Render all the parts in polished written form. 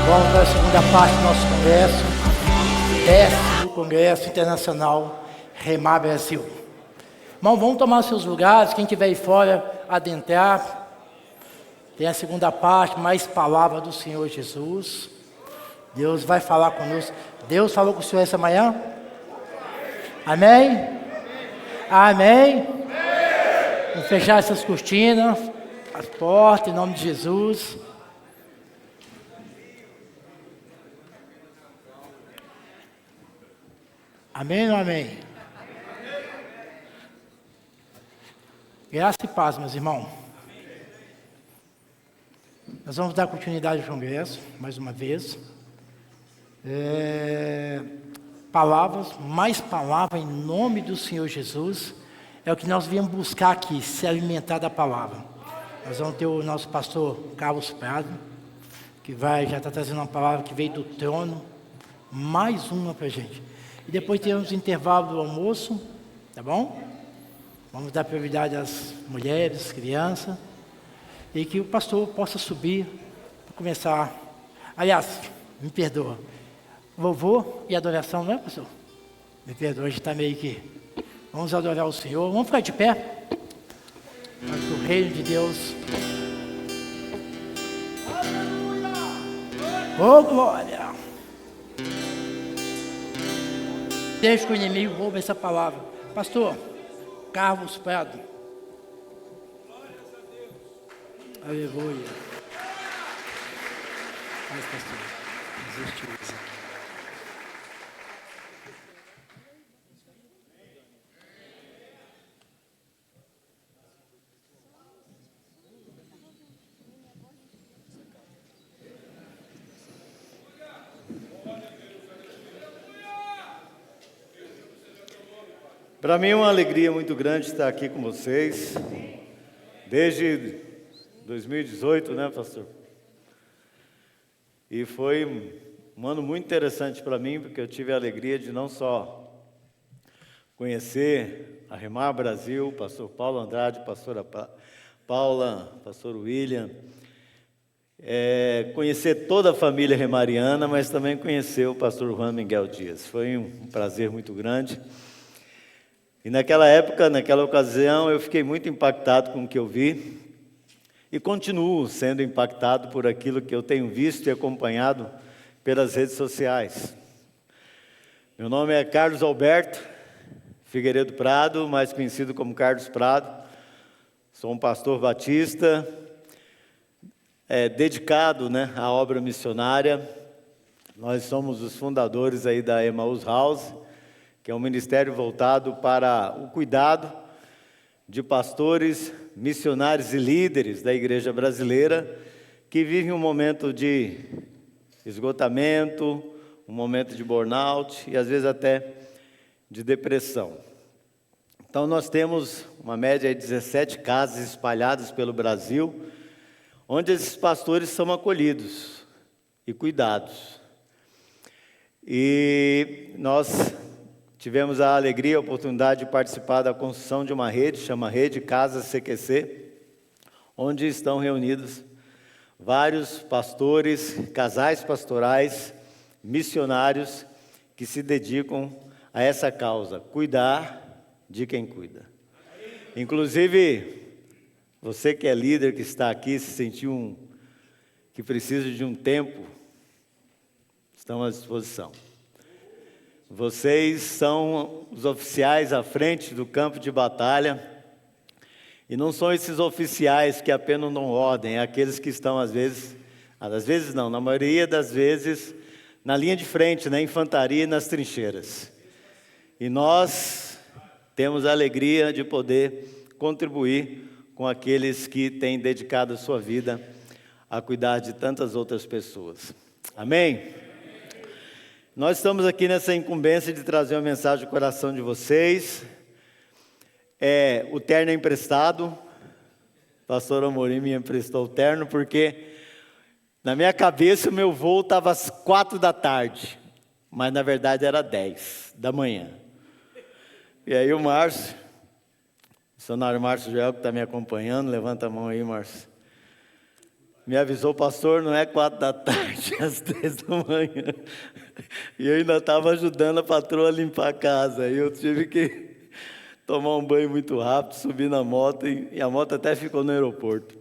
Vamos para a segunda parte do nosso congresso, 10º Congresso Internacional Remar Brasil. Irmão, vamos tomar seus lugares, quem estiver aí fora, adentrar. Tem a segunda parte, mais palavra do Senhor Jesus. Deus vai falar conosco. Deus falou com o Senhor essa manhã? Amém? Amém? Vamos fechar essas cortinas, as portas, em nome de Jesus. Amém ou não amém? Graça e paz, meus irmãos. Nós vamos dar continuidade ao congresso, mais uma vez. Palavras, mais palavra em nome do Senhor Jesus. É o que nós viemos buscar aqui, se alimentar da palavra. Nós vamos ter o nosso pastor Carlos Prado, que já está trazendo uma palavra que veio do trono. Mais uma para a gente. E depois teremos o intervalo do almoço, tá bom? Vamos dar prioridade às mulheres, crianças. E que o pastor possa subir para começar. Aliás, me perdoa. Louvor e adoração, não é, pastor? Me perdoa, a gente está meio que... Vamos adorar o Senhor. Vamos ficar de pé. Para que o reino de Deus... Oh, glória! Deixa que o inimigo roube essa palavra. Pastor, Carlos Prado. Aleluia. Mas, pastor, existe isso. Para mim é uma alegria muito grande estar aqui com vocês, desde 2018, né, pastor? E foi um ano muito interessante para mim, porque eu tive a alegria de não só conhecer a Remar Brasil, pastor Paulo Andrade, pastora Paula, pastor William, conhecer toda a família remariana, mas também conhecer o pastor Juan Miguel Dias. Foi um prazer muito grande. E naquela época, naquela ocasião, eu fiquei muito impactado com o que eu vi e continuo sendo impactado por aquilo que eu tenho visto e acompanhado pelas redes sociais. Meu nome é Carlos Alberto Figueiredo Prado, mais conhecido como Carlos Prado. Sou um pastor batista, dedicado, né, à obra missionária. Nós somos os fundadores aí da Emmaus House, que é um ministério voltado para o cuidado de pastores, missionários e líderes da igreja brasileira que vivem um momento de esgotamento, um momento de burnout e às vezes até de depressão. Então nós temos uma média de 17 casas espalhadas pelo Brasil, onde esses pastores são acolhidos e cuidados. E nós tivemos a alegria e a oportunidade de participar da construção de uma rede, chama Rede Casas CQC, onde estão reunidos vários pastores, casais pastorais, missionários, que se dedicam a essa causa, cuidar de quem cuida. Inclusive, você que é líder, que está aqui, se sentiu que precisa de um tempo, estamos à disposição. Vocês são os oficiais à frente do campo de batalha, e não são esses oficiais que apenas dão ordem, é aqueles que estão às vezes não, na maioria das vezes, na linha de frente, na infantaria e nas trincheiras. E nós temos a alegria de poder contribuir com aqueles que têm dedicado a sua vida a cuidar de tantas outras pessoas. Amém? Nós estamos aqui nessa incumbência de trazer uma mensagem ao coração de vocês. O terno é emprestado. O pastor Amorim me emprestou o terno porque na minha cabeça o meu voo estava às 4 da tarde, mas na verdade era 10 da manhã. E aí o Márcio, o missionário Márcio Joel, que está me acompanhando, levanta a mão aí, Márcio. me avisou, pastor, não é 4 da tarde, é às 3 da manhã. E eu ainda estava ajudando a patroa a limpar a casa. E eu tive que tomar um banho muito rápido, subir na moto, e a moto até ficou no aeroporto.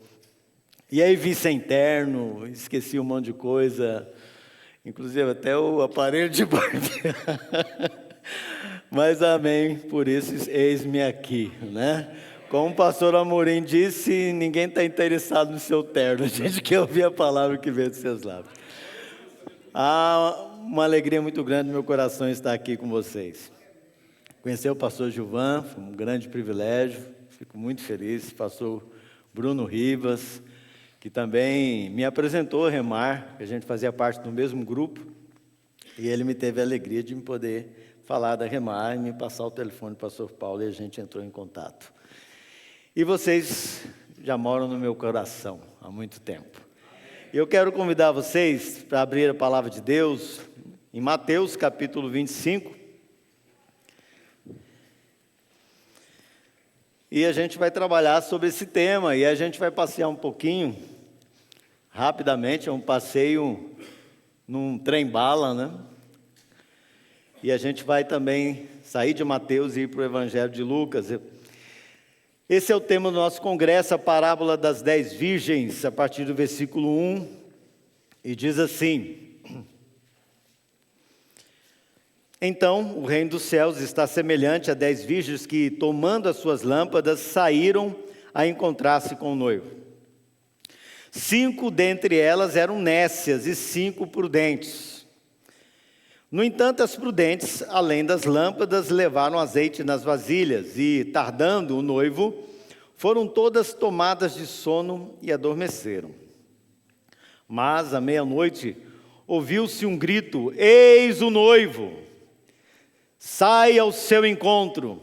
E aí vi sem terno, esqueci um monte de coisa, inclusive até o aparelho de barbear. Mas amém, por isso eis-me aqui, né? Como o pastor Amorim disse, ninguém está interessado no seu terno, a gente quer ouvir a palavra que veio dos seus lábios. Há uma alegria muito grande no meu coração estar aqui com vocês. Conhecer o pastor Gilvan foi um grande privilégio, fico muito feliz. Pastor Bruno Ribas, que também me apresentou a Remar, que a gente fazia parte do mesmo grupo, e ele me teve a alegria de me poder falar da Remar e me passar o telefone do pastor Paulo, e a gente entrou em contato. E vocês já moram no meu coração há muito tempo. Eu quero convidar vocês para abrir a palavra de Deus em Mateus capítulo 25. E a gente vai trabalhar sobre esse tema, e a gente vai passear um pouquinho, rapidamente, é um passeio num trem-bala, né? E a gente vai também sair de Mateus e ir para o Evangelho de Lucas. Esse é o tema do nosso congresso, a parábola das 10 virgens, a partir do versículo 1, e diz assim: Então, o reino dos céus está semelhante a 10 virgens que, tomando as suas lâmpadas, saíram a encontrar-se com o noivo. 5 dentre elas eram nécias e 5 prudentes. No entanto, as prudentes, além das lâmpadas, levaram azeite nas vasilhas e, tardando o noivo, foram todas tomadas de sono e adormeceram. Mas, à meia-noite, ouviu-se um grito: Eis o noivo! Sai ao seu encontro.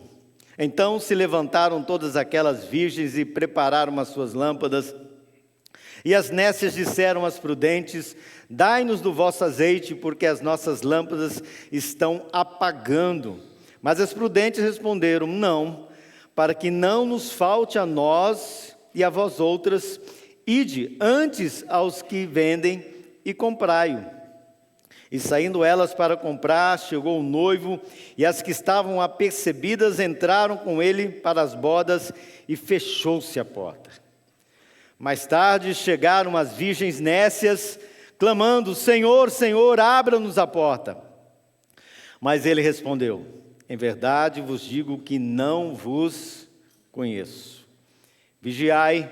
Então se levantaram todas aquelas virgens e prepararam as suas lâmpadas. E as nécias disseram às prudentes: Dai-nos do vosso azeite, porque as nossas lâmpadas estão apagando. Mas as prudentes responderam: Não, para que não nos falte a nós e a vós outras, ide antes aos que vendem e comprai-o. E saindo elas para comprar, chegou o noivo, e as que estavam apercebidas entraram com ele para as bodas, e fechou-se a porta. Mais tarde chegaram as virgens nécias, clamando: Senhor, Senhor, abra-nos a porta. Mas ele respondeu: Em verdade vos digo que não vos conheço. Vigiai,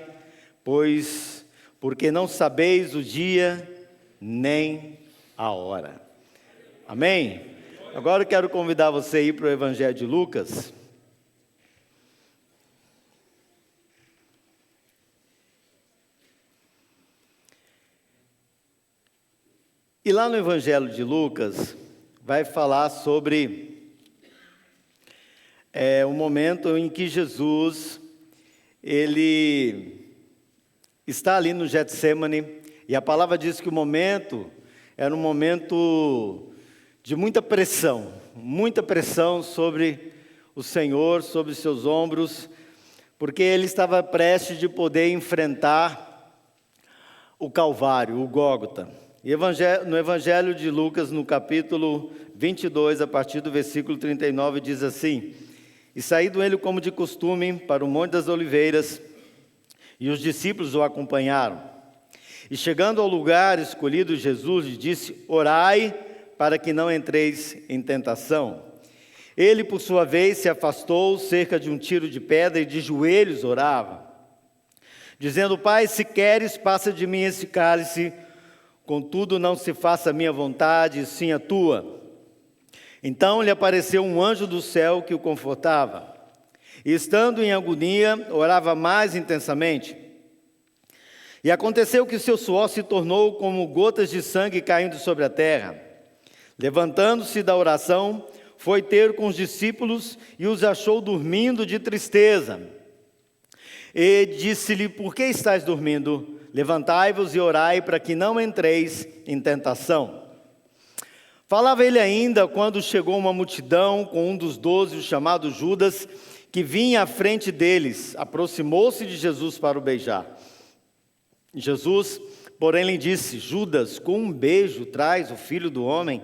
pois, porque não sabeis o dia nem a hora. Amém? Agora eu quero convidar você a ir para o Evangelho de Lucas. E lá no Evangelho de Lucas, vai falar sobre o momento em que Jesus, ele está ali no Getsêmani, e a palavra diz que o momento era um momento de muita pressão sobre o Senhor, sobre seus ombros, porque ele estava prestes de poder enfrentar o Calvário, o Gólgota. E no Evangelho de Lucas, no capítulo 22, a partir do versículo 39, diz assim: E saído ele como de costume para o Monte das Oliveiras, e os discípulos o acompanharam. E chegando ao lugar escolhido, Jesus lhe disse: Orai para que não entreis em tentação. Ele, por sua vez, se afastou cerca de um tiro de pedra e de joelhos orava, dizendo: Pai, se queres, passa de mim esse cálice, contudo não se faça a minha vontade, sim a tua. Então lhe apareceu um anjo do céu que o confortava. E estando em agonia, orava mais intensamente. E aconteceu que seu suor se tornou como gotas de sangue caindo sobre a terra. Levantando-se da oração, foi ter com os discípulos e os achou dormindo de tristeza. E disse-lhe: Por que estáis dormindo? Levantai-vos e orai para que não entreis em tentação. Falava ele ainda quando chegou uma multidão com um dos 12, o chamado Judas, que vinha à frente deles. Aproximou-se de Jesus para o beijar. Jesus, porém lhe disse: Judas, com um beijo traz o filho do homem.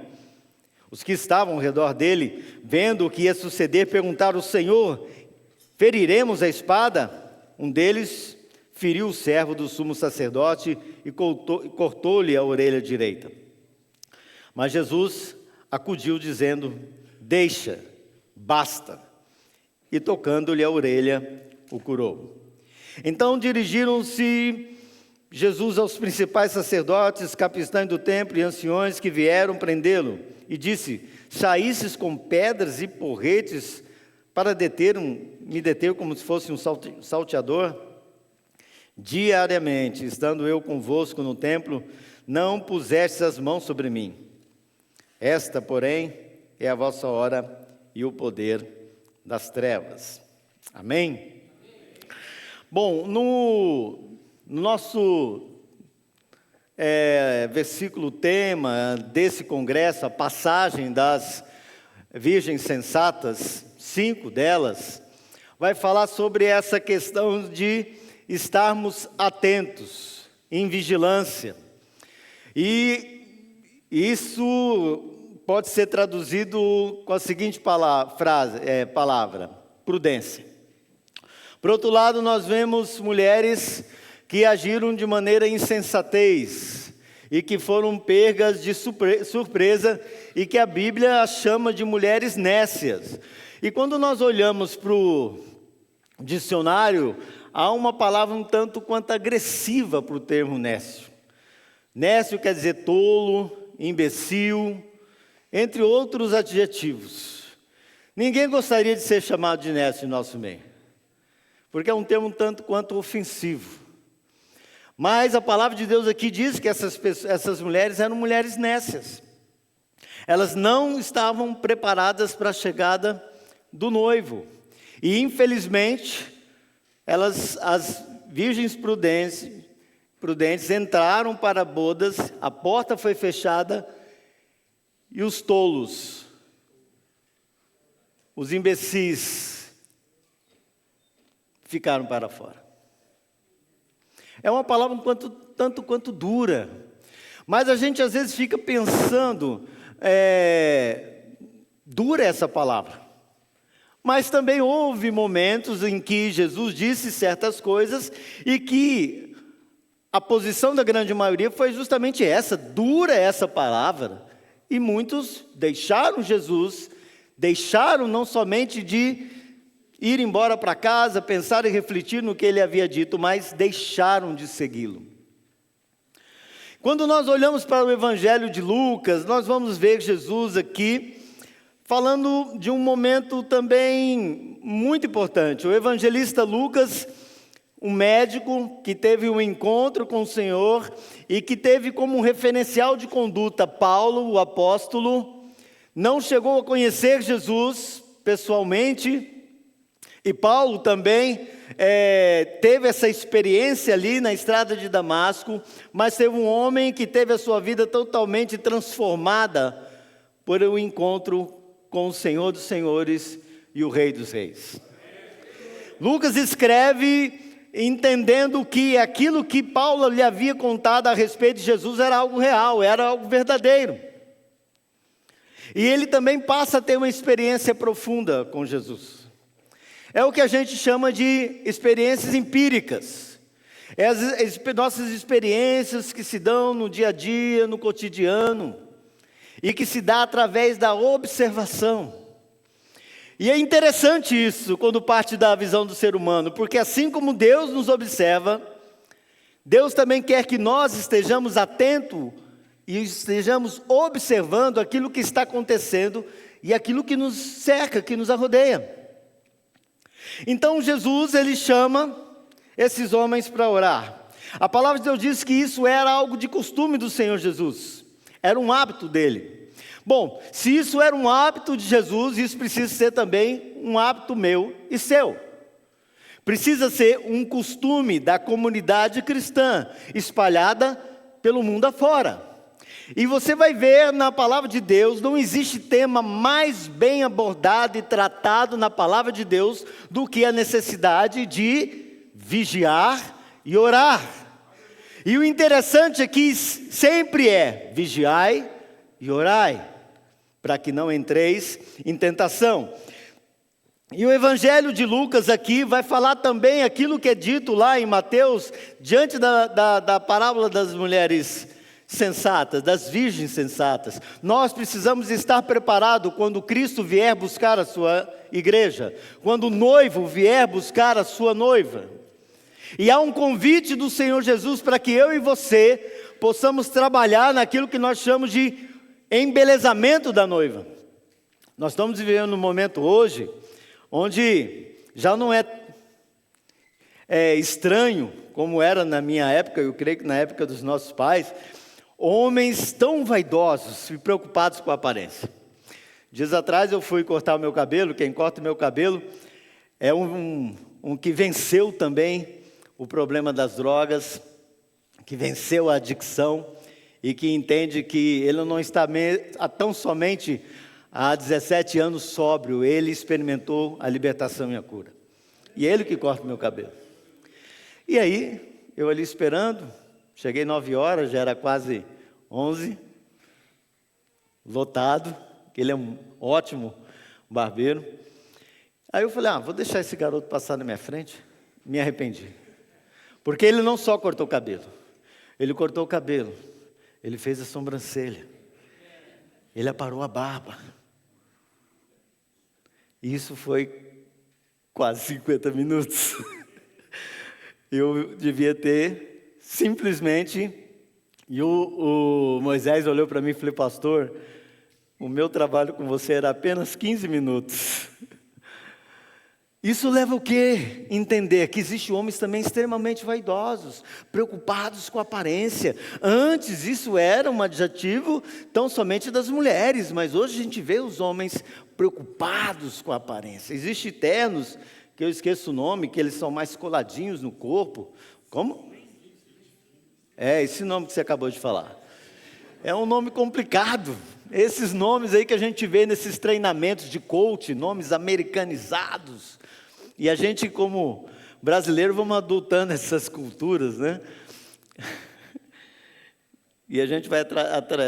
Os que estavam ao redor dele, vendo o que ia suceder, perguntaram: Senhor, feriremos a espada? Um deles feriu o servo do sumo sacerdote e cortou-lhe a orelha direita. Mas Jesus acudiu dizendo: Deixa, basta. E tocando-lhe a orelha, o curou. Então dirigiram-se Jesus aos principais sacerdotes, capitães do templo e anciões que vieram prendê-lo, e disse: Saísses com pedras e porretes para me deter como se fosse um salteador? Diariamente, estando eu convosco no templo, não pusestes as mãos sobre mim. Esta, porém, é a vossa hora e o poder das trevas. Amém? Bom, no nosso versículo tema desse congresso, a passagem das virgens sensatas, 5 delas, vai falar sobre essa questão de estarmos atentos, em vigilância. E isso pode ser traduzido com a seguinte palavra: prudência. Por outro lado, nós vemos mulheres que agiram de maneira insensatez e que foram pegas de surpresa e que a Bíblia chama de mulheres nécias. E quando nós olhamos para o dicionário, há uma palavra um tanto quanto agressiva para o termo nécio. Nécio quer dizer tolo, imbecil, entre outros adjetivos. Ninguém gostaria de ser chamado de nécio em nosso meio, porque é um termo um tanto quanto ofensivo. Mas a palavra de Deus aqui diz que essas mulheres eram mulheres nécias. Elas não estavam preparadas para a chegada do noivo. E infelizmente, as virgens prudentes entraram para bodas, a porta foi fechada e os tolos, os imbecis, ficaram para fora. É uma palavra tanto quanto dura, mas a gente às vezes fica pensando, dura essa palavra. Mas também houve momentos em que Jesus disse certas coisas e que a posição da grande maioria foi justamente essa, dura essa palavra. E muitos deixaram Jesus, deixaram não somente de ir embora para casa, pensar e refletir no que ele havia dito, mas deixaram de segui-lo. Quando nós olhamos para o Evangelho de Lucas, nós vamos ver Jesus aqui falando de um momento também muito importante. O evangelista Lucas, um médico que teve um encontro com o Senhor e que teve como referencial de conduta Paulo, o apóstolo, não chegou a conhecer Jesus pessoalmente, e Paulo também teve essa experiência ali na estrada de Damasco, mas teve um homem que teve a sua vida totalmente transformada por um encontro com o Senhor dos Senhores e o Rei dos Reis. Lucas escreve entendendo que aquilo que Paulo lhe havia contado a respeito de Jesus era algo real, era algo verdadeiro. E ele também passa a ter uma experiência profunda com Jesus. É o que a gente chama de experiências empíricas. É as nossas experiências que se dão no dia a dia, no cotidiano, e que se dá através da observação. E é interessante isso, quando parte da visão do ser humano, porque assim como Deus nos observa, Deus também quer que nós estejamos atentos e estejamos observando aquilo que está acontecendo e aquilo que nos cerca, que nos rodeia. Então Jesus, ele chama esses homens para orar. A palavra de Deus diz que isso era algo de costume do Senhor Jesus, era um hábito dele. Bom, se isso era um hábito de Jesus, isso precisa ser também um hábito meu e seu. Precisa ser um costume da comunidade cristã, espalhada pelo mundo afora. E você vai ver na palavra de Deus, não existe tema mais bem abordado e tratado na palavra de Deus do que a necessidade de vigiar e orar. E o interessante é que sempre é vigiai e orai, para que não entreis em tentação. E o Evangelho de Lucas aqui vai falar também aquilo que é dito lá em Mateus, diante da parábola das mulheres sensatas, das virgens sensatas. Nós precisamos estar preparados quando Cristo vier buscar a sua igreja, quando o noivo vier buscar a sua noiva. E há um convite do Senhor Jesus para que eu e você possamos trabalhar naquilo que nós chamamos de embelezamento da noiva. Nós estamos vivendo um momento hoje onde já não é estranho, como era na minha época, eu creio que na época dos nossos pais, homens tão vaidosos e preocupados com a aparência. Dias atrás eu fui cortar o meu cabelo. Quem corta o meu cabelo é um que venceu também o problema das drogas, que venceu a adicção e que entende que ele não está tão somente há 17 anos sóbrio, ele experimentou a libertação e a cura. E é ele que corta o meu cabelo. E aí, eu ali esperando, cheguei 9 horas, já era quase 11, lotado, que ele é um ótimo barbeiro. Aí eu falei, vou deixar esse garoto passar na minha frente. Me arrependi. Porque ele não só cortou o cabelo, ele cortou o cabelo, ele fez a sobrancelha, ele aparou a barba. Isso foi quase 50 minutos. Eu devia ter simplesmente... E o Moisés olhou para mim e falou, pastor, o meu trabalho com você era apenas 15 minutos. Isso leva o quê? Entender que existem homens também extremamente vaidosos, preocupados com a aparência. Antes isso era um adjetivo tão somente das mulheres, mas hoje a gente vê os homens preocupados com a aparência. Existem ternos, que eu esqueço o nome, que eles são mais coladinhos no corpo. Como? Esse nome que você acabou de falar. É um nome complicado. Esses nomes aí que a gente vê nesses treinamentos de coach, nomes americanizados. E a gente, como brasileiro, vamos adotando essas culturas, né? E a gente vai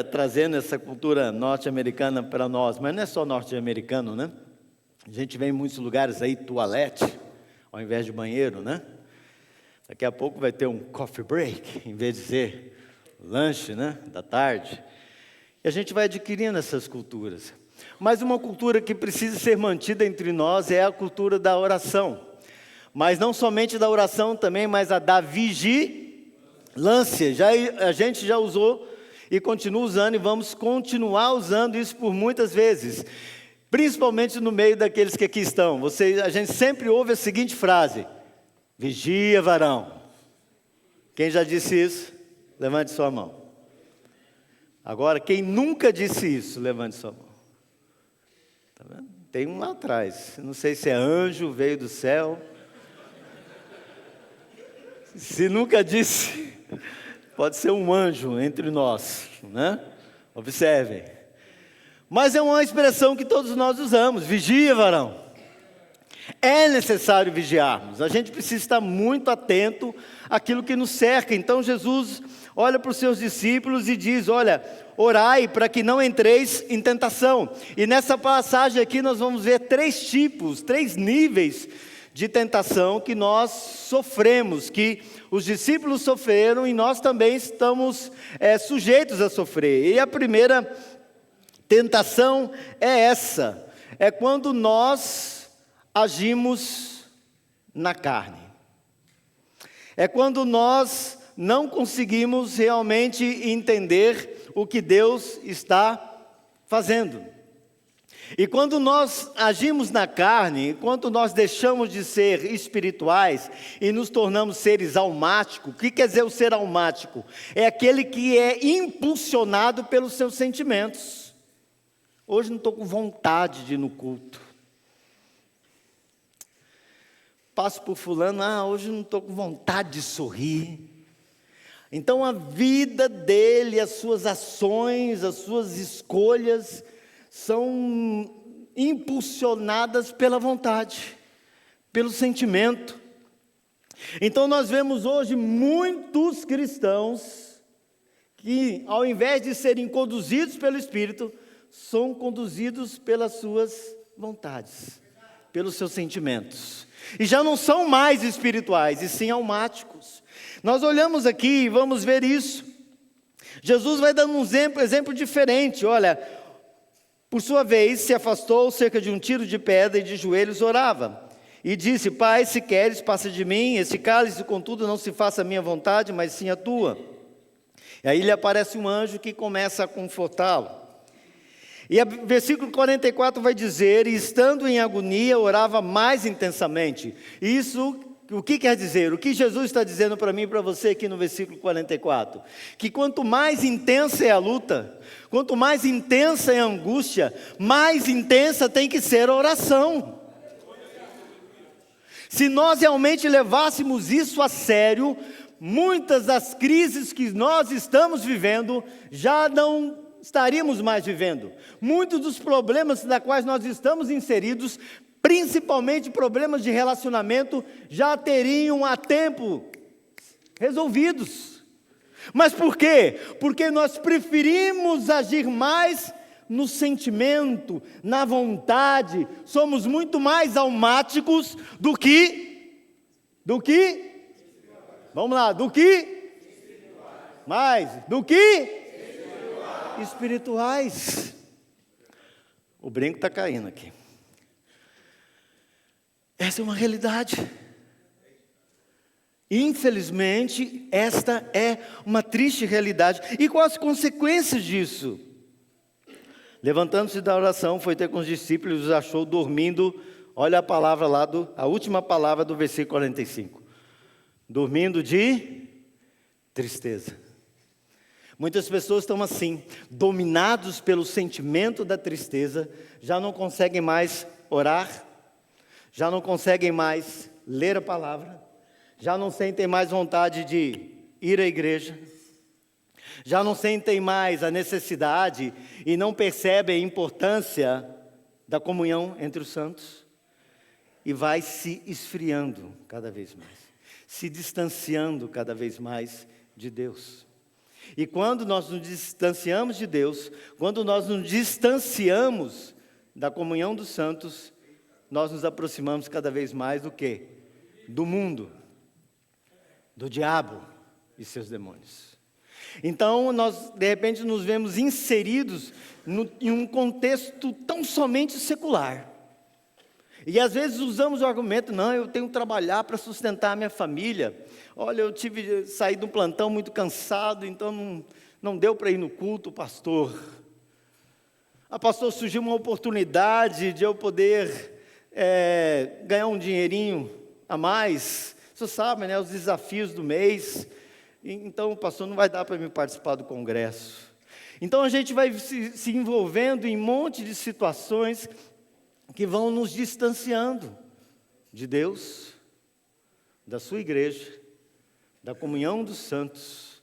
trazendo essa cultura norte-americana para nós. Mas não é só norte-americano, né? A gente vê em muitos lugares aí, toalete, ao invés de banheiro, né? Daqui a pouco vai ter um coffee break, em vez de ser lanche, né, da tarde. E a gente vai adquirindo essas culturas. Mas uma cultura que precisa ser mantida entre nós é a cultura da oração. Mas não somente da oração também, mas a da vigilância. A gente já usou e continua usando e vamos continuar usando isso por muitas vezes. Principalmente no meio daqueles que aqui estão. A gente sempre ouve a seguinte frase: vigia, varão. Quem já disse isso? Levante sua mão. Agora, quem nunca disse isso, levante sua mão. Tá vendo? Tem um lá atrás. Não sei se é anjo, veio do céu. Se nunca disse, pode ser um anjo entre nós, né? Observem. Mas é uma expressão que todos nós usamos. Vigia, varão. É necessário vigiarmos, a gente precisa estar muito atento àquilo que nos cerca. Então Jesus olha para os seus discípulos e diz, olha, orai para que não entreis em tentação. E nessa passagem aqui nós vamos ver 3 níveis de tentação que nós sofremos, que os discípulos sofreram e nós também estamos sujeitos a sofrer. E a primeira tentação é essa, é quando nós agimos na carne. É quando nós não conseguimos realmente entender o que Deus está fazendo. E quando nós agimos na carne, quando nós deixamos de ser espirituais e nos tornamos seres almáticos, o que quer dizer o ser almático? É aquele que é impulsionado pelos seus sentimentos. Hoje não estou com vontade de ir no culto. Passo por fulano, hoje não estou com vontade de sorrir. Então a vida dele, as suas ações, as suas escolhas são impulsionadas pela vontade, pelo sentimento. Então nós vemos hoje muitos cristãos que, ao invés de serem conduzidos pelo Espírito, são conduzidos pelas suas vontades, pelos seus sentimentos. E já não são mais espirituais, e sim almáticos. Nós olhamos aqui e vamos ver isso. Jesus vai dando um exemplo diferente. Olha, por sua vez, se afastou cerca de um tiro de pedra e de joelhos orava. E disse: Pai, se queres, passa de mim esse cálice, contudo não se faça a minha vontade, mas sim a tua. E aí lhe aparece um anjo que começa a confortá-lo. E o versículo 44 vai dizer: e estando em agonia, orava mais intensamente. Isso, o que quer dizer? O que Jesus está dizendo para mim e para você aqui no versículo 44? Que quanto mais intensa é a luta, quanto mais intensa é a angústia, mais intensa tem que ser a oração. Se nós realmente levássemos isso a sério, muitas das crises que nós estamos vivendo, já não estaríamos mais vivendo. Muitos dos problemas da quais nós estamos inseridos, principalmente problemas de relacionamento, já teriam há tempo resolvidos. Mas por quê? Porque nós preferimos agir mais no sentimento, na vontade, somos muito mais almáticos do que, vamos lá, do que, mais, do que, espirituais. O brinco está caindo aqui. Essa é uma realidade. Infelizmente, esta é uma triste realidade. E quais as consequências disso? Levantando-se da oração, foi ter com os discípulos e os achou dormindo. Olha a palavra lá, a última palavra do versículo 45. Dormindo de tristeza. Muitas pessoas estão assim, dominados pelo sentimento da tristeza, já não conseguem mais orar, já não conseguem mais ler a palavra, já não sentem mais vontade de ir à igreja, já não sentem mais a necessidade e não percebem a importância da comunhão entre os santos, e vai se esfriando cada vez mais, se distanciando cada vez mais de Deus. E quando nós nos distanciamos de Deus, quando nós nos distanciamos da comunhão dos santos, nós nos aproximamos cada vez mais do quê? Do mundo, do diabo e seus demônios. Então, nós, de repente, nos vemos inseridos em um contexto tão somente secular. E às vezes usamos o argumento: não, eu tenho que trabalhar para sustentar a minha família. Olha, eu saí de um plantão muito cansado, então não deu para ir no culto, pastor. Pastor, surgiu uma oportunidade de eu poder ganhar um dinheirinho a mais. Você sabe, né, os desafios do mês. Então, pastor, não vai dar para mim participar do congresso. Então, a gente vai se envolvendo em um monte de situações que vão nos distanciando de Deus, da sua igreja, da comunhão dos santos.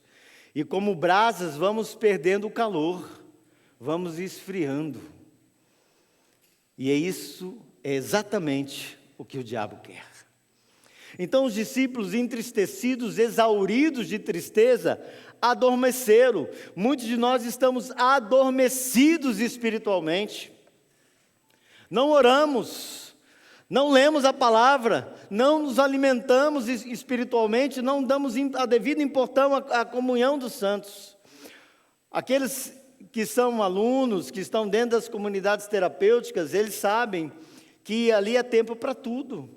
E como brasas, vamos perdendo o calor, vamos esfriando. E é exatamente o que o diabo quer. Então os discípulos, entristecidos, exauridos de tristeza, adormeceram. Muitos de nós estamos adormecidos espiritualmente. Não oramos, não lemos a palavra, não nos alimentamos espiritualmente, não damos a devida importância à comunhão dos santos. Aqueles que são alunos, que estão dentro das comunidades terapêuticas, eles sabem que ali é tempo para tudo.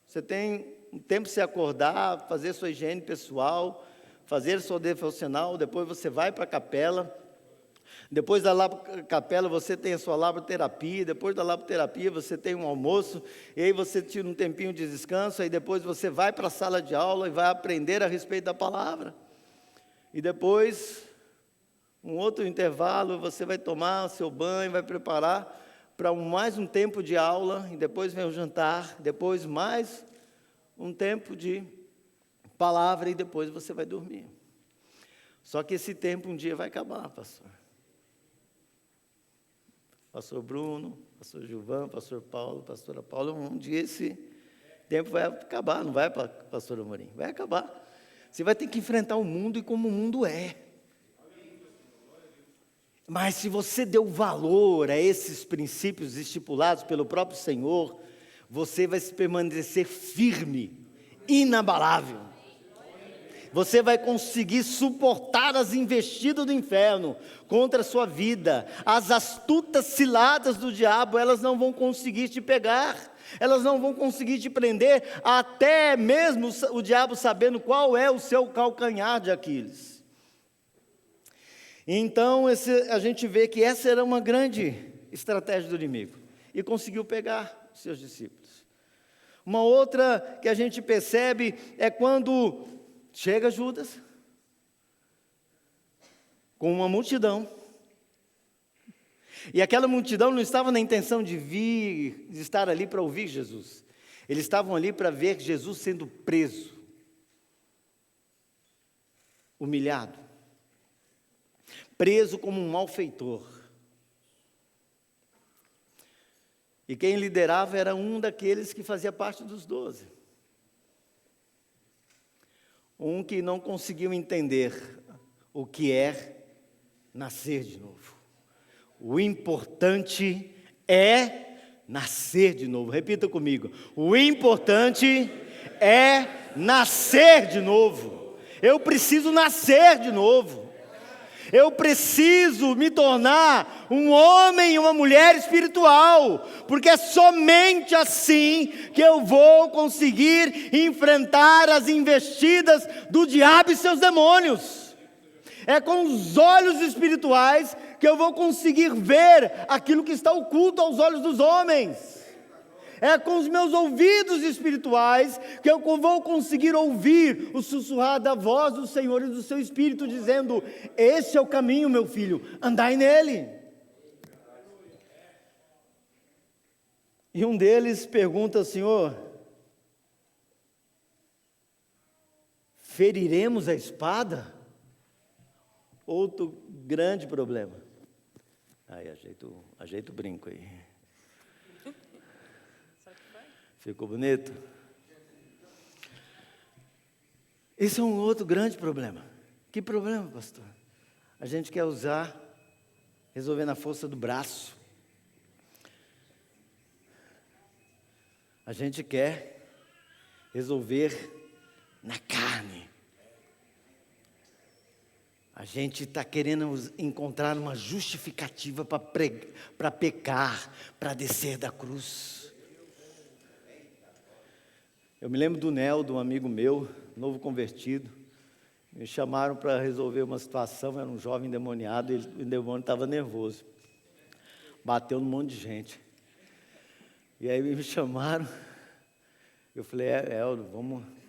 Você tem um tempo de se acordar, fazer sua higiene pessoal, fazer sua devocional, depois você vai para a capela. Depois da capela você tem a sua laboterapia, depois da laboterapia você tem um almoço, e aí você tira um tempinho de descanso, aí depois você vai para a sala de aula e vai aprender a respeito da palavra. E depois, um outro intervalo, você vai tomar o seu banho, vai preparar para mais um tempo de aula, e depois vem o jantar, depois mais um tempo de palavra, e depois você vai dormir. Só que esse tempo um dia vai acabar, pastor. Pastor Bruno, pastor Gilvan, pastor Paulo, pastora Paula, um dia tempo vai acabar, não vai, pastor Amorim? Vai acabar. Você vai ter que enfrentar o mundo e como o mundo é. Mas se você deu valor a esses princípios estipulados pelo próprio Senhor, você vai permanecer firme, inabalável. Você vai conseguir suportar as investidas do inferno contra a sua vida. As astutas ciladas do diabo, elas não vão conseguir te pegar. Elas não vão conseguir te prender, até mesmo o diabo sabendo qual é o seu calcanhar de Aquiles. Então, a gente vê que essa era uma grande estratégia do inimigo. E conseguiu pegar os seus discípulos. Uma outra que a gente percebe é quando chega Judas, com uma multidão. E aquela multidão não estava na intenção de estar ali para ouvir Jesus. Eles estavam ali para ver Jesus sendo preso, humilhado, preso como um malfeitor. E quem liderava era um daqueles que fazia parte dos 12. Um que não conseguiu entender o que é nascer de novo. O importante é nascer de novo. Repita comigo. O importante é nascer de novo. Eu preciso nascer de novo. Eu preciso me tornar um homem e uma mulher espiritual, porque é somente assim que eu vou conseguir enfrentar as investidas do diabo e seus demônios. É com os olhos espirituais que eu vou conseguir ver aquilo que está oculto aos olhos dos homens. É com os meus ouvidos espirituais que eu vou conseguir ouvir o sussurrar da voz do Senhor e do seu Espírito, dizendo: esse é o caminho, meu filho, andai nele. E um deles pergunta: Senhor, feriremos a espada? Outro grande problema. Aí, ajeita o brinco aí. Ficou bonito? Esse é um outro grande problema. Que problema, pastor? A gente quer resolver na força do braço. A gente quer resolver na carne. A gente está querendo encontrar uma justificativa para pecar, para descer da cruz. Eu me lembro do Neldo, um amigo meu, novo convertido. Me chamaram para resolver uma situação, era um jovem endemoniado, e o demônio estava nervoso. Bateu num monte de gente. E aí me chamaram, eu falei: Eldo,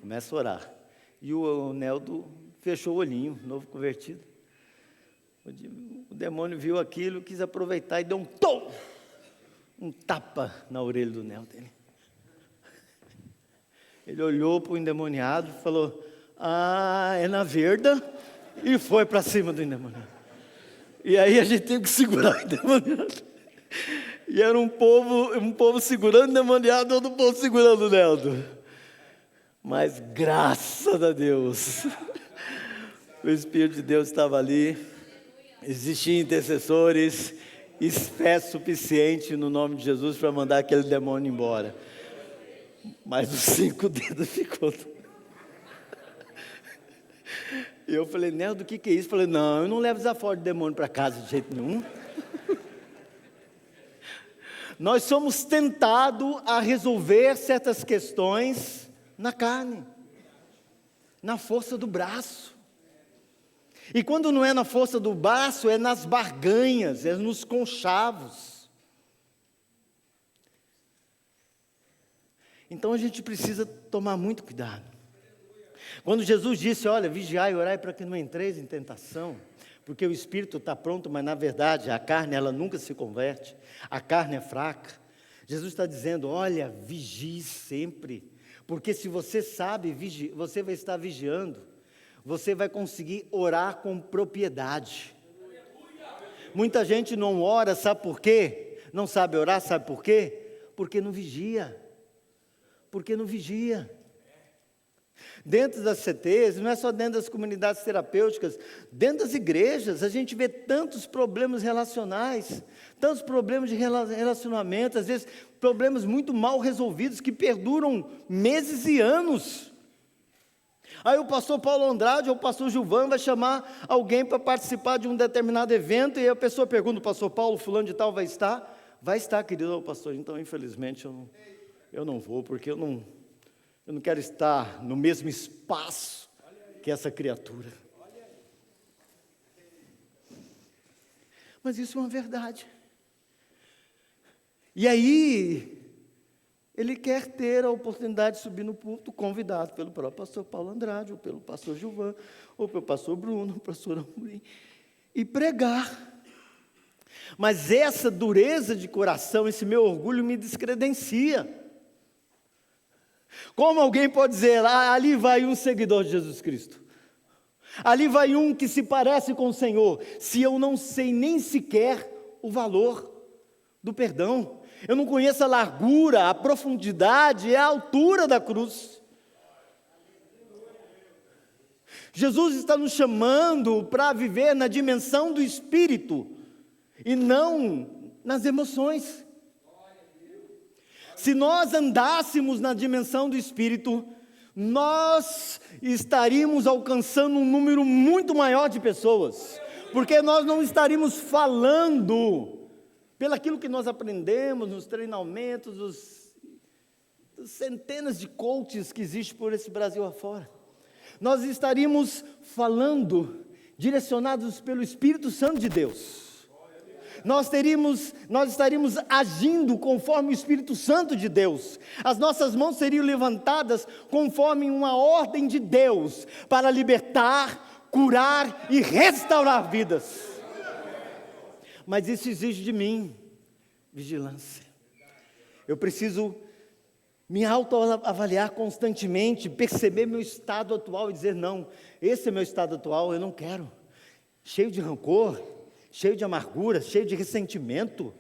começa a orar. E o Neldo fechou o olhinho, novo convertido. O demônio viu aquilo, quis aproveitar e deu um tapa na orelha do Neldo dele. Ele olhou para o endemoniado e falou: é na verda, e foi para cima do endemoniado. E aí a gente teve que segurar o endemoniado. E era um povo segurando o endemoniado, outro povo segurando o Neldo. Mas graças a Deus, o Espírito de Deus estava ali, existiam intercessores, e fé suficiente no nome de Jesus para mandar aquele demônio embora. Mas os 5 dedos ficou. E eu falei: Neldo, o que é isso? Eu falei: não, eu não levo desaforo de demônio para casa de jeito nenhum. Nós somos tentados a resolver certas questões na carne, na força do braço. E quando não é na força do braço, é nas barganhas, é nos conchavos. Então a gente precisa tomar muito cuidado. Quando Jesus disse: olha, vigiai e orai para que não entreis em tentação, porque o espírito está pronto, mas na verdade a carne ela nunca se converte, a carne é fraca. Jesus está dizendo: olha, vigie sempre, porque se você sabe, você vai estar vigiando, você vai conseguir orar com propriedade. Muita gente não ora, sabe por quê? Não sabe orar, sabe por quê? Porque não vigia. porque não vigia. Dentro das CTs, não é só dentro das comunidades terapêuticas, dentro das igrejas, a gente vê tantos problemas relacionais, tantos problemas de relacionamento, às vezes problemas muito mal resolvidos que perduram meses e anos. Aí o pastor Paulo Andrade ou o pastor Gilvan vai chamar alguém para participar de um determinado evento, e a pessoa pergunta: o pastor Paulo, fulano de tal vai estar? Vai estar, querido pastor. Então, infelizmente, eu não vou, porque eu não quero estar no mesmo espaço que essa criatura. Mas isso é uma verdade. E aí, ele quer ter a oportunidade de subir no púlpito, convidado pelo próprio pastor Paulo Andrade, ou pelo pastor Gilvan, ou pelo pastor Bruno, ou pastor Amorim, e pregar. Mas essa dureza de coração, esse meu orgulho me descredencia. Como alguém pode dizer: ali vai um seguidor de Jesus Cristo, ali vai um que se parece com o Senhor, se eu não sei nem sequer o valor do perdão, eu não conheço a largura, a profundidade e a altura da cruz. Jesus está nos chamando para viver na dimensão do Espírito e não nas emoções. Se nós andássemos na dimensão do Espírito, nós estaríamos alcançando um número muito maior de pessoas, porque nós não estaríamos falando pelaquilo que nós aprendemos nos treinamentos, dos centenas de coaches que existem por esse Brasil afora. Nós estaríamos falando direcionados pelo Espírito Santo de Deus. Nós estaríamos agindo conforme o Espírito Santo de Deus. As nossas mãos seriam levantadas conforme uma ordem de Deus, para libertar, curar e restaurar vidas. Mas isso exige de mim vigilância. Eu preciso me autoavaliar constantemente, perceber meu estado atual e dizer: não, esse é meu estado atual, eu não quero. Cheio de rancor, cheio de amargura, cheio de ressentimento.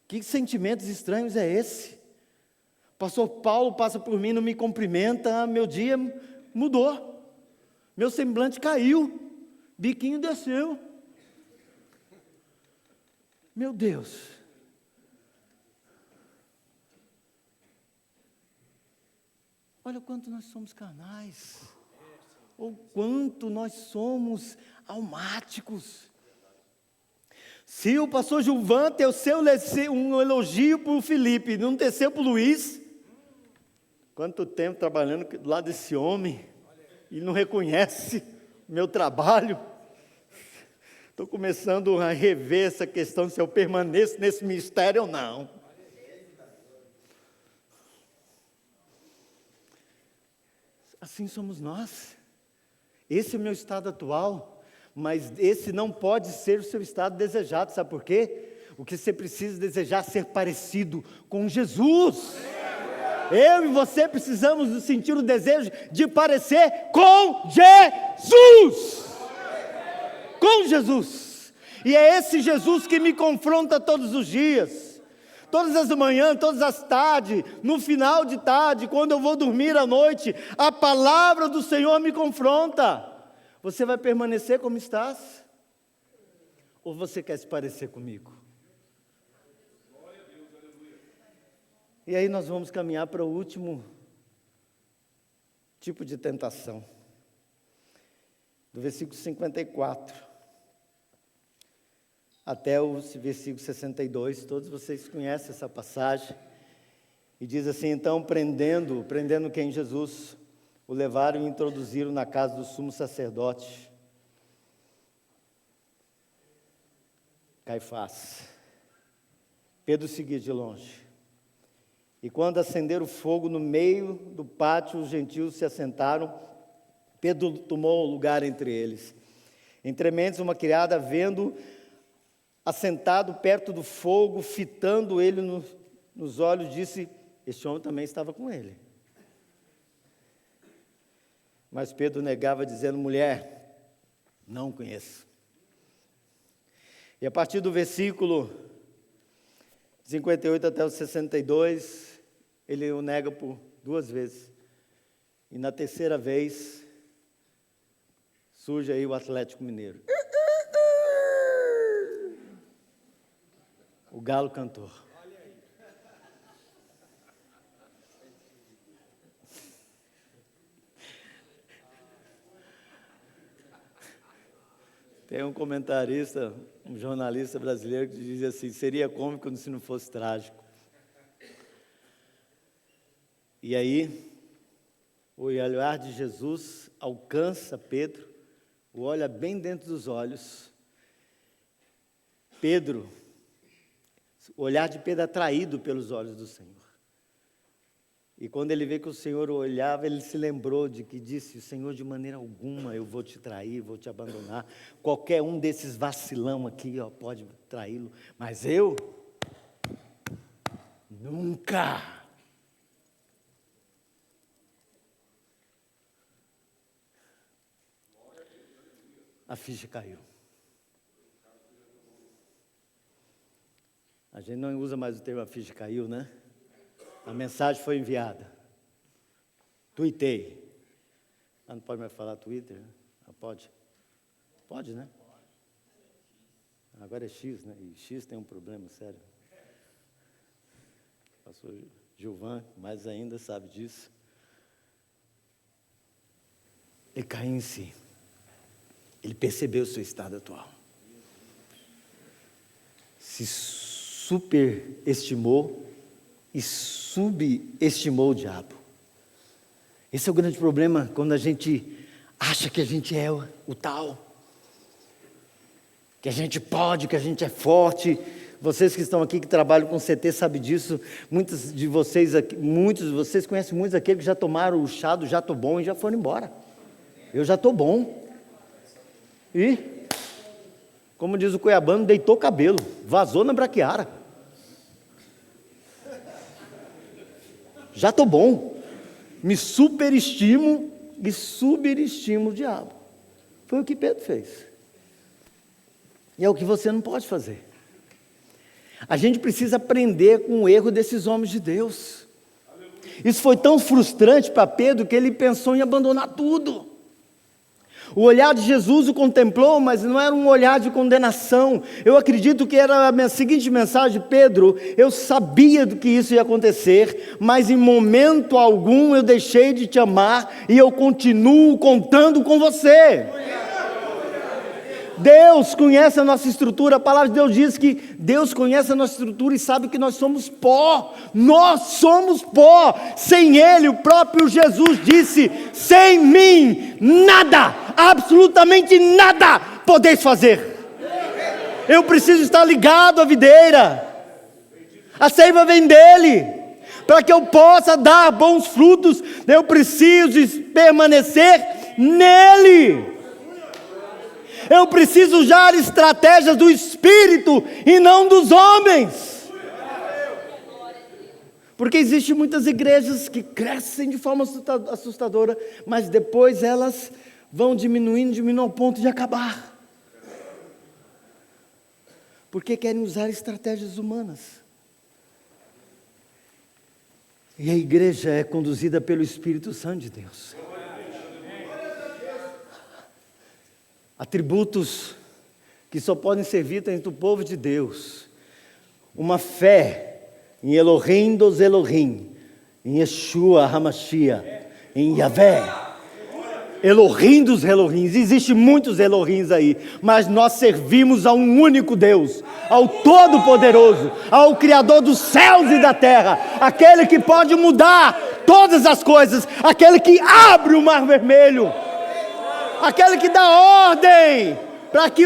Que sentimentos estranhos é esse? Pastor Paulo passa por mim, não me cumprimenta, meu dia mudou, meu semblante caiu, biquinho desceu. Meu Deus, olha o quanto nós somos carnais, ou quanto nós somos almáticos. Se o pastor Gilvan teceu um elogio para o Felipe, não teceu para o Luiz, quanto tempo trabalhando do lado desse homem, e não reconhece meu trabalho. Estou começando a rever essa questão, se eu permaneço nesse ministério ou não. Assim somos nós. Esse é o meu estado atual, mas esse não pode ser o seu estado desejado, sabe por quê? O que você precisa desejar é ser parecido com Jesus. Eu e você precisamos sentir o desejo de parecer com Jesus. Com Jesus. E é esse Jesus que me confronta todos os dias. Todas as manhãs, todas as tardes, no final de tarde, quando eu vou dormir à noite, a palavra do Senhor me confronta. Você vai permanecer como estás? Ou você quer se parecer comigo? E aí nós vamos caminhar para o último tipo de tentação. Do versículo 54 até o versículo 62, todos vocês conhecem essa passagem. E diz assim: então, prendendo quem? Jesus, o levaram e introduziram na casa do sumo sacerdote, Caifás. Pedro seguia de longe. E quando acenderam fogo no meio do pátio, os gentios se assentaram. Pedro tomou lugar entre eles. Entre mentes, uma criada, vendo assentado perto do fogo, fitando ele nos olhos, disse: este homem também estava com ele. Mas Pedro negava, dizendo: mulher, não o conheço. E a partir do versículo 58 até o 62, ele o nega por 2 vezes. E na terceira vez, surge aí o Atlético Mineiro. O galo cantou. Tem um comentarista, um jornalista brasileiro que diz assim, seria cômico se não fosse trágico. E aí, o olhar de Jesus alcança Pedro, o olha bem dentro dos olhos. Pedro, o olhar de Pedro atraído pelos olhos do Senhor. E quando ele vê que o Senhor o olhava, ele se lembrou de que disse, Senhor, de maneira alguma eu vou te trair, vou te abandonar. Qualquer um desses vacilão aqui, pode traí-lo, mas eu, nunca. A ficha caiu. A gente não usa mais o termo a ficha caiu, né? A mensagem foi enviada. Tuitei. Não pode mais falar Twitter? Pode? Pode, né? Agora é X, né? E X tem um problema sério. O pastor Gilvan, mais ainda, sabe disso. Ele caiu em si. Ele percebeu o seu estado atual. Se superestimou e subestimou o diabo. Esse é o grande problema quando a gente acha que a gente é o tal, que a gente pode, que a gente é forte. Vocês que estão aqui, que trabalham com CT, sabem disso. Muitos de vocês conhecem muitos daqueles que já tomaram o chá do já estou bom e já foram embora. Eu já estou bom. E, como diz o cuiabano, deitou o cabelo, vazou na braquiara. Já estou bom. Me superestimo e superestimo o diabo. Foi o que Pedro fez. E é o que você não pode fazer. A gente precisa aprender com o erro desses homens de Deus. Isso foi tão frustrante para Pedro que ele pensou em abandonar tudo. O olhar de Jesus o contemplou, mas não era um olhar de condenação. Eu acredito que era a seguinte mensagem: Pedro, eu sabia do que isso ia acontecer, mas em momento algum eu deixei de te amar e eu continuo contando com você. Deus conhece a nossa estrutura. A palavra de Deus diz que Deus conhece a nossa estrutura e sabe que nós somos pó. Nós somos pó. Sem Ele, o próprio Jesus disse: sem mim, nada, absolutamente nada podeis fazer. Eu preciso estar ligado à videira. A seiva vem dele. Para que eu possa dar bons frutos, eu preciso permanecer nele. Eu preciso usar estratégias do Espírito e não dos homens. Porque existem muitas igrejas que crescem de forma assustadora, mas depois elas vão diminuindo ao ponto de acabar. Porque querem usar estratégias humanas. E a igreja é conduzida pelo Espírito Santo de Deus. Atributos que só podem ser vistos entre o povo de Deus. Uma fé em Elohim dos Elohim, em Yeshua HaMashiach, em Yahvé. Elohim dos Elohims. Existem muitos Elohims aí, mas nós servimos a um único Deus, ao Todo-Poderoso, ao Criador dos céus e da terra, aquele que pode mudar todas as coisas, aquele que abre o mar vermelho, aquele que dá ordem para que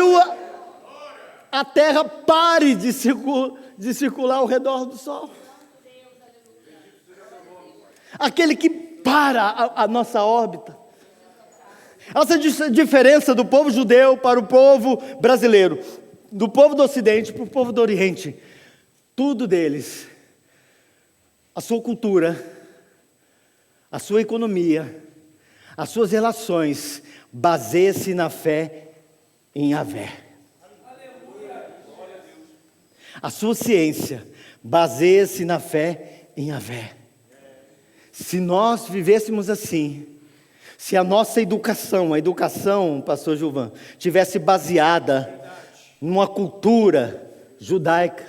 a terra pare de circular ao redor do sol. Aquele que para a nossa órbita. Essa diferença do povo judeu para o povo brasileiro, do povo do Ocidente para o povo do Oriente, tudo deles, a sua cultura, a sua economia, as suas relações, baseia-se na fé em Yahvé. A sua ciência baseia-se na fé em Yahvé. Se nós vivêssemos assim, se a nossa educação, pastor Gilvan, tivesse baseada numa cultura judaica,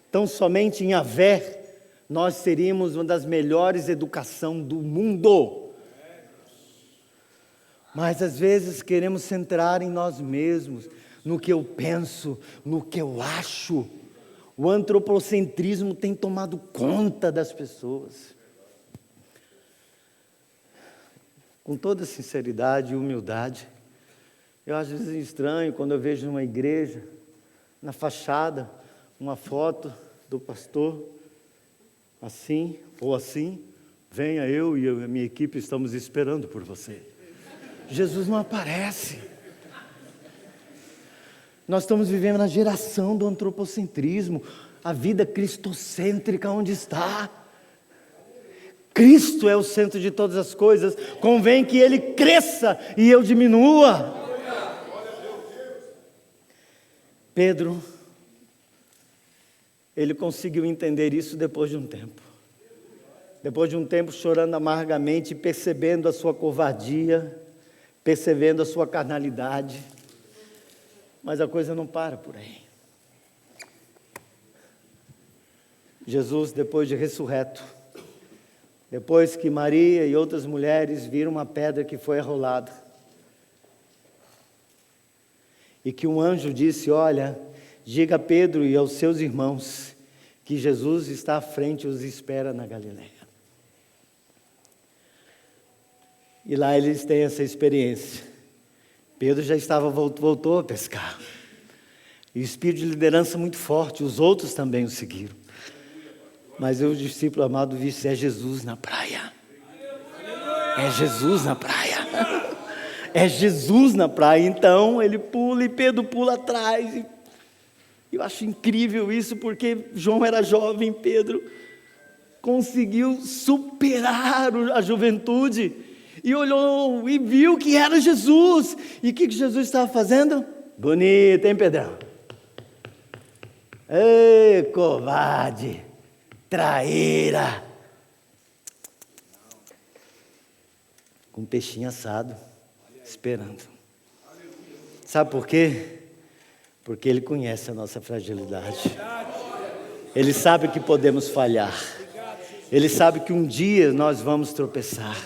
tão somente em Yahvé, nós teríamos uma das melhores educações do mundo. Mas às vezes queremos centrar em nós mesmos, no que eu penso, no que eu acho. O antropocentrismo tem tomado conta das pessoas. Com toda sinceridade e humildade, eu às vezes estranho quando eu vejo numa igreja, na fachada, uma foto do pastor, assim ou assim, venha eu e a minha equipe estamos esperando por você. Jesus não aparece. Nós estamos vivendo na geração do antropocentrismo, a vida cristocêntrica onde está. Cristo é o centro de todas as coisas, convém que Ele cresça e eu diminua. Pedro, ele conseguiu entender isso depois de um tempo. Depois de um tempo chorando amargamente, percebendo a sua covardia, percebendo a sua carnalidade. Mas a coisa não para por aí. Jesus, depois de ressurreto, depois que Maria e outras mulheres viram uma pedra que foi arrolada, e que um anjo disse, olha, diga a Pedro e aos seus irmãos, que Jesus está à frente e os espera na Galileia. E lá eles têm essa experiência. Pedro já voltou a pescar. E o espírito de liderança muito forte, os outros também o seguiram. Mas o discípulo amado disse, é Jesus na praia. É Jesus na praia. É Jesus na praia. Então ele pula e Pedro pula atrás. Eu acho incrível isso, porque João era jovem, Pedro conseguiu superar a juventude. E olhou e viu que era Jesus. E o que Jesus estava fazendo? Bonito, hein, Pedrão? Ei, covarde, traíra. Com um peixinho assado, esperando. Sabe por quê? Porque Ele conhece a nossa fragilidade. Ele sabe que podemos falhar. Ele sabe que um dia nós vamos tropeçar.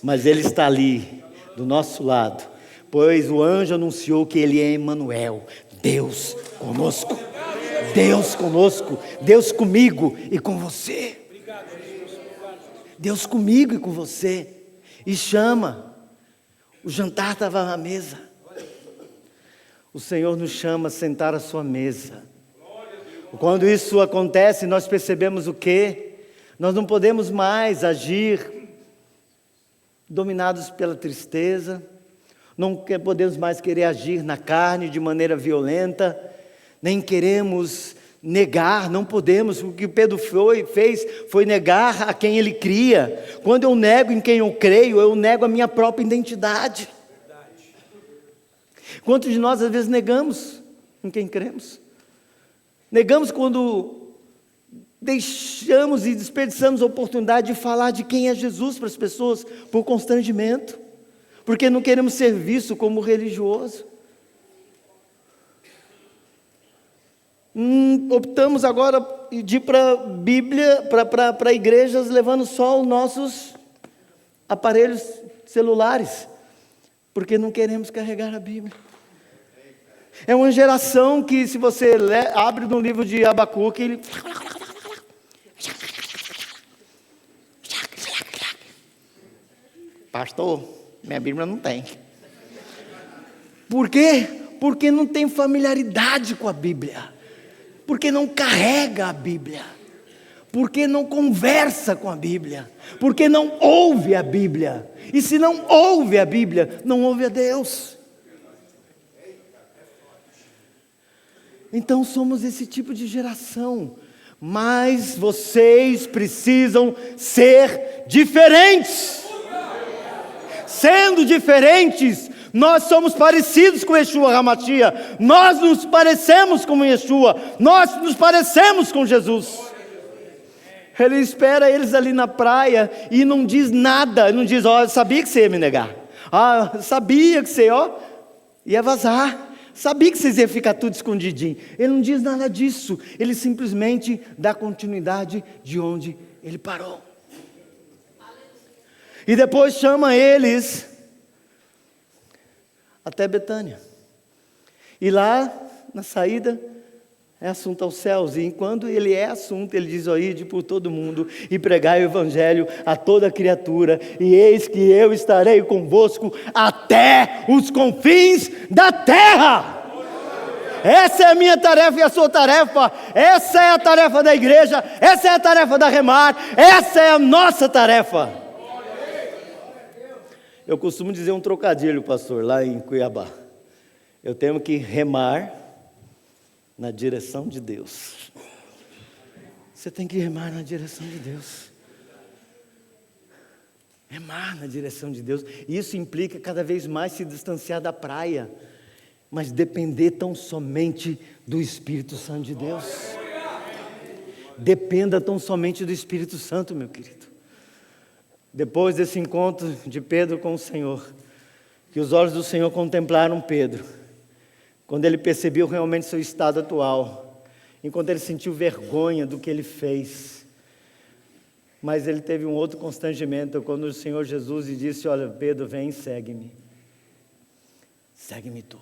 Mas Ele está ali, do nosso lado. Pois o anjo anunciou que Ele é Emmanuel, Deus conosco. Deus conosco, Deus comigo e com você. Deus comigo e com você. E chama. O jantar estava na mesa. O Senhor nos chama a sentar à sua mesa. Quando isso acontece, nós percebemos o quê? Nós não podemos mais agir dominados pela tristeza, não podemos mais querer agir na carne de maneira violenta, nem queremos negar, não podemos. O que Pedro fez foi negar a quem ele cria. Quando eu nego em quem eu creio, eu nego a minha própria identidade. Quantos de nós às vezes negamos em quem cremos? Negamos quando deixamos e desperdiçamos a oportunidade de falar de quem é Jesus para as pessoas por constrangimento, porque não queremos ser vistos como religioso. Optamos agora de ir para a Bíblia, para igrejas, levando só os nossos aparelhos celulares, porque não queremos carregar a Bíblia. É uma geração que, se você abre no livro de Abacuque, ele... Pastor, minha Bíblia não tem. Por quê? Porque não tem familiaridade com a Bíblia. Porque não carrega a Bíblia. Porque não conversa com a Bíblia. Porque não ouve a Bíblia. E se não ouve a Bíblia, não ouve a Deus. Então somos esse tipo de geração. Mas vocês precisam ser diferentes. Sendo diferentes, nós somos parecidos com Yeshua HaMashiach. Nós nos parecemos com Yeshua. Nós nos parecemos com Jesus. Ele espera eles ali na praia e não diz nada, não diz, ó, eu sabia que você ia me negar, sabia que você ia vazar, sabia que vocês iam ficar tudo escondidinho. Ele não diz nada disso, ele simplesmente dá continuidade de onde ele parou. E depois chama eles até Betânia. E lá, na saída, é assunto aos céus. E enquanto ele é assunto, ele diz: ide por todo mundo e pregai o evangelho a toda criatura. E eis que eu estarei convosco até os confins da terra. Essa é a minha tarefa e a sua tarefa. Essa é a tarefa da igreja. Essa é a tarefa da Remar. Essa é a nossa tarefa. Eu costumo dizer um trocadilho, pastor, lá em Cuiabá. Eu tenho que remar na direção de Deus. Você tem que remar na direção de Deus. Remar na direção de Deus. Isso implica cada vez mais se distanciar da praia, mas depender tão somente do Espírito Santo de Deus. Dependa tão somente do Espírito Santo, meu querido. Depois desse encontro de Pedro com o Senhor, que os olhos do Senhor contemplaram Pedro, quando ele percebeu realmente seu estado atual, enquanto ele sentiu vergonha do que ele fez, mas ele teve um outro constrangimento, quando o Senhor Jesus lhe disse: olha, Pedro, vem e segue-me. Segue-me tu.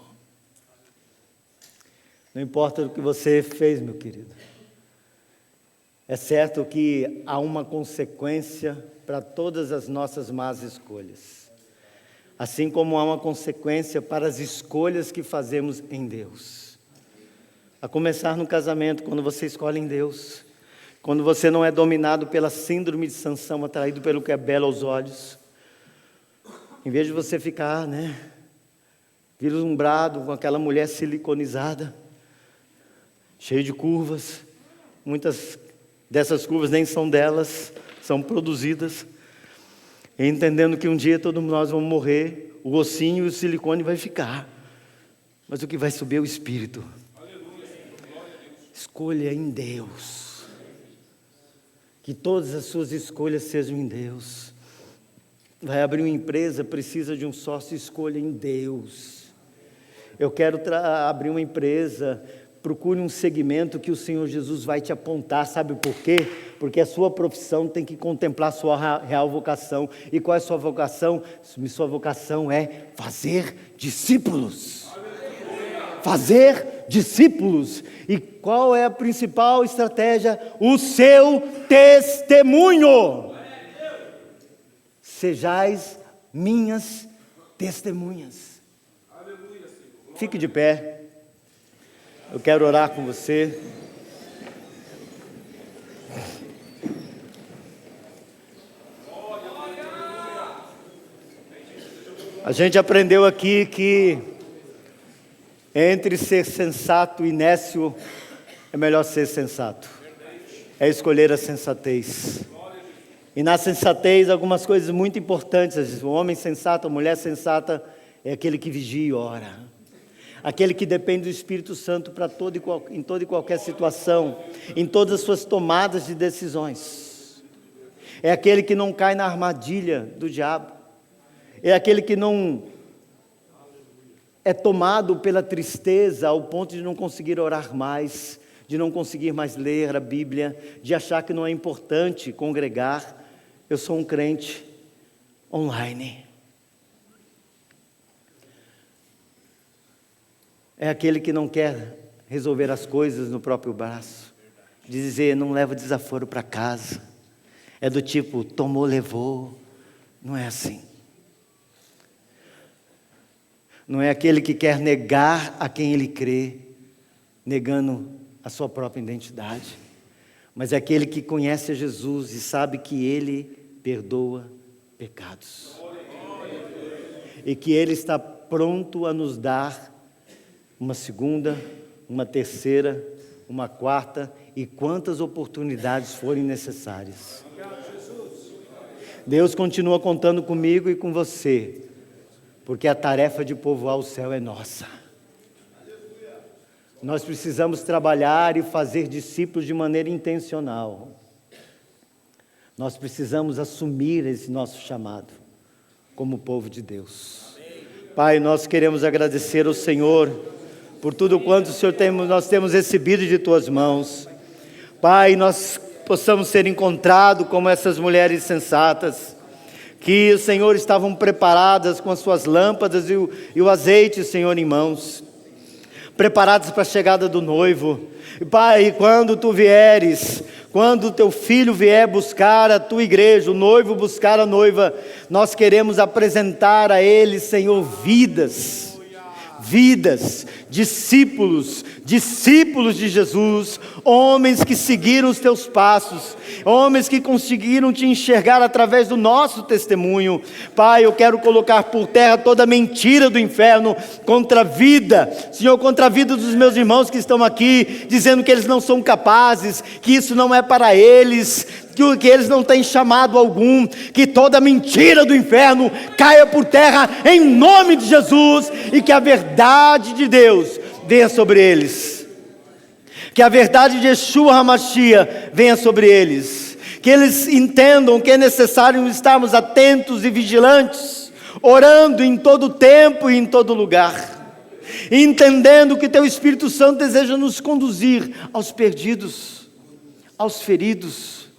Não importa o que você fez, meu querido. É certo que há uma consequência para todas as nossas más escolhas. Assim como há uma consequência para as escolhas que fazemos em Deus. A começar no casamento, quando você escolhe em Deus. Quando você não é dominado pela síndrome de Sansão, atraído pelo que é belo aos olhos. Em vez de você ficar, vislumbrado com aquela mulher siliconizada, cheia de curvas. Muitas dessas curvas nem são delas, são produzidas. E entendendo que um dia todos nós vamos morrer, o ossinho e o silicone vai ficar, mas o que vai subir é o Espírito. Escolha em Deus, que todas as suas escolhas sejam em Deus. Vai abrir uma empresa, precisa de um sócio, escolha em Deus. Eu quero abrir uma empresa, procure um segmento que o Senhor Jesus vai te apontar, sabe por quê? Porque a sua profissão tem que contemplar a sua real vocação. E qual é a sua vocação? Sua vocação é fazer discípulos. Fazer discípulos. E qual é a principal estratégia? O seu testemunho. Sejais minhas testemunhas. Fique de pé. Eu quero orar com você. A gente aprendeu aqui que entre ser sensato e nécio, é melhor ser sensato. É escolher a sensatez. E na sensatez, algumas coisas muito importantes. O homem sensato, a mulher sensata, é aquele que vigia e ora. Aquele que depende do Espírito Santo em toda e qualquer situação, em todas as suas tomadas de decisões. É aquele que não cai na armadilha do diabo. É aquele que não é tomado pela tristeza ao ponto de não conseguir orar mais, de não conseguir mais ler a Bíblia, de achar que não é importante congregar. Eu sou um crente online. É aquele que não quer resolver as coisas no próprio braço, de dizer, não leva desaforo para casa. É do tipo, tomou, levou. Não é assim. Não é aquele que quer negar a quem ele crê, negando a sua própria identidade, mas é aquele que conhece a Jesus e sabe que ele perdoa pecados. E que ele está pronto a nos dar uma segunda, uma terceira, uma quarta e quantas oportunidades forem necessárias. Deus continua contando comigo e com você, porque a tarefa de povoar o céu é nossa. Nós precisamos trabalhar e fazer discípulos de maneira intencional. Nós precisamos assumir esse nosso chamado como povo de Deus. Pai, nós queremos agradecer ao Senhor por tudo quanto nós temos recebido de Tuas mãos. Pai, nós possamos ser encontrados como essas mulheres sensatas, que o Senhor estavam preparadas com as suas lâmpadas e o azeite, Senhor, em mãos, preparadas para a chegada do noivo. E Pai, quando Tu vieres, quando o Teu Filho vier buscar a Tua igreja, o noivo buscar a noiva, nós queremos apresentar a Ele, Senhor, vidas, discípulos de Jesus, homens que seguiram os Teus passos, homens que conseguiram Te enxergar através do nosso testemunho. Pai, eu quero colocar por terra toda mentira do inferno contra a vida, Senhor, contra a vida dos meus irmãos que estão aqui, dizendo que eles não são capazes, que isso não é para eles, que eles não têm chamado algum, que toda mentira do inferno caia por terra em nome de Jesus, e que a verdade de Deus venha sobre eles, que a verdade de Yeshua HaMashiach venha sobre eles, que eles entendam que é necessário estarmos atentos e vigilantes, orando em todo tempo e em todo lugar, entendendo que Teu Espírito Santo deseja nos conduzir aos perdidos, aos feridos,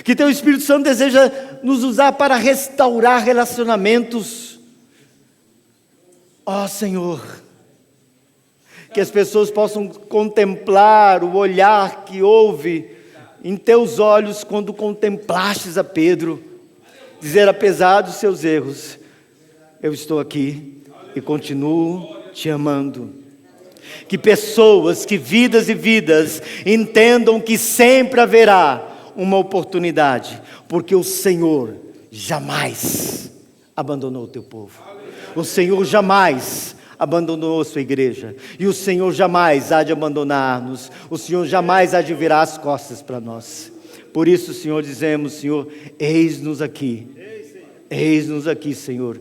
que Teu Espírito Santo deseja nos usar para restaurar relacionamentos. Ó Senhor, que as pessoas possam contemplar o olhar que houve em Teus olhos quando contemplastes a Pedro, dizer, apesar dos seus erros, eu estou aqui e continuo Te amando. Que pessoas, que vidas e vidas entendam que sempre haverá uma oportunidade, porque o Senhor jamais abandonou o Teu povo, o Senhor jamais abandonou a Sua igreja, e o Senhor jamais há de abandonar-nos, o Senhor jamais há de virar as costas para nós. Por isso, Senhor, dizemos, Senhor, eis-nos aqui, Senhor,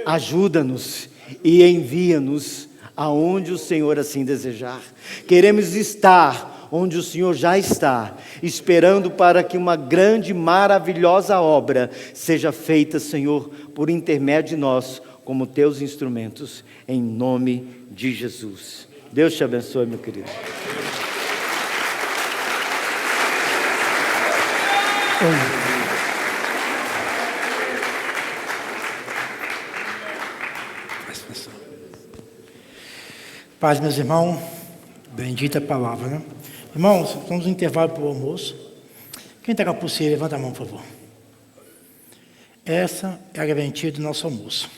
ajuda-nos e envia-nos aonde o Senhor assim desejar. Queremos estar onde o Senhor já está, esperando para que uma grande, maravilhosa obra seja feita, Senhor, por intermédio de nós, como Teus instrumentos, em nome de Jesus. Deus te abençoe, meu querido. Paz, meus irmãos, bendita a palavra, né? Irmãos, estamos no intervalo para o almoço. Quem está com a pulseira, levanta a mão, por favor. Essa é a garantia do nosso almoço.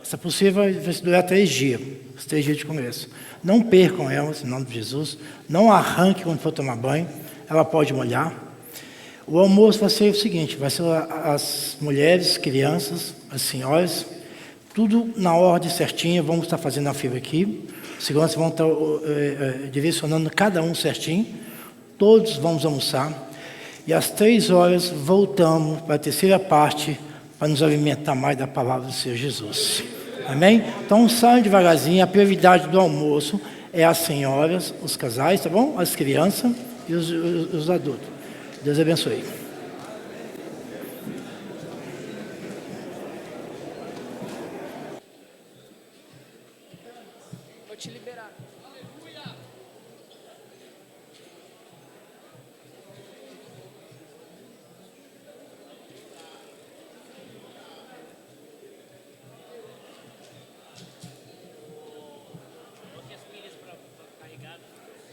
Essa pulseira vai durar 3 dias, os 3 dias de congresso. Não percam ela, em nome de Jesus. Não arranque quando for tomar banho, ela pode molhar. O almoço vai ser o seguinte, vai ser as mulheres, crianças, as senhoras, tudo na ordem certinha. Vamos estar fazendo a fila aqui. Os seguranças vão estar direcionando cada um certinho. Todos vamos almoçar. E às 3 horas voltamos para a terceira parte, para nos alimentar mais da palavra do Senhor Jesus. Amém? Então saiam devagarzinho. A prioridade do almoço é as senhoras, os casais, tá bom? As crianças e os adultos. Deus abençoe. Vou te liberar. Aleluia!